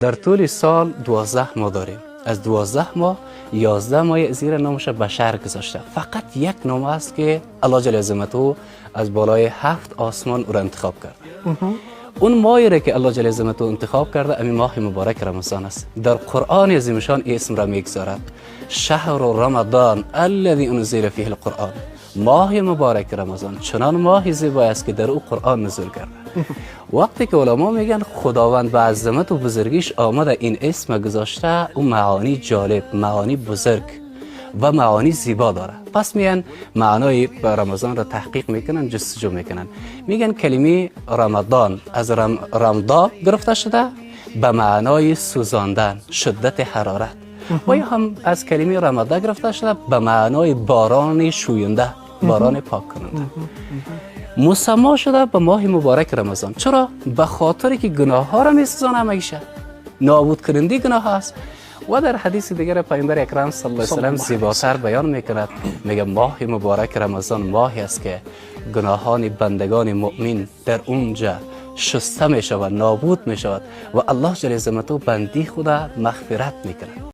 در طول سال 12 ماه داریم. از 12 ماه 11 ماه زیر نامش بشر گذاشته. فقط یک نام است که الله جل عظمته از بالای 7 آسمان او را انتخاب کرده. اون ماهی را که الله جل عظمته انتخاب کرده امی ماه مبارک رمضان است. در قرآن عظیمشان اسم را میگذارد شهر رمضان الذی انزل فیه القرآن. ماه مبارک رمضان چنان ماه زیبا است که در او قرآن نزول کرده. وقتی که علما میگن خداوند به عظمت و بزرگیش آمده این اسم گذاشته، اون معانی جالب، معانی بزرگ و معانی زیبا داره. پس میان معنای رمضان را تحقیق میکنن، جستجو میکنن. میگن کلمه رمضان از رمضان گرفته شده به معنای سوزاندن، شدت حرارت. و یا هم از کلمه رمضان گرفته شده به معنای باران شوینده، باران پاک کننده. مسما شده به ماه مبارک رمضان. چرا؟ به خاطر که گناه ها را میسوزانه همیشه، نابود کننده گناه است. و در حدیث دیگر پیامبر اکرم صلی الله علیه و سلم زیباتر بیان میکند، میگه ماه مبارک رمضان ماهی است که گناهان بندگان مؤمن در اونجا شسته میشود، نابود میشود و الله جل عظمته بندی خدا مغفرت میکند.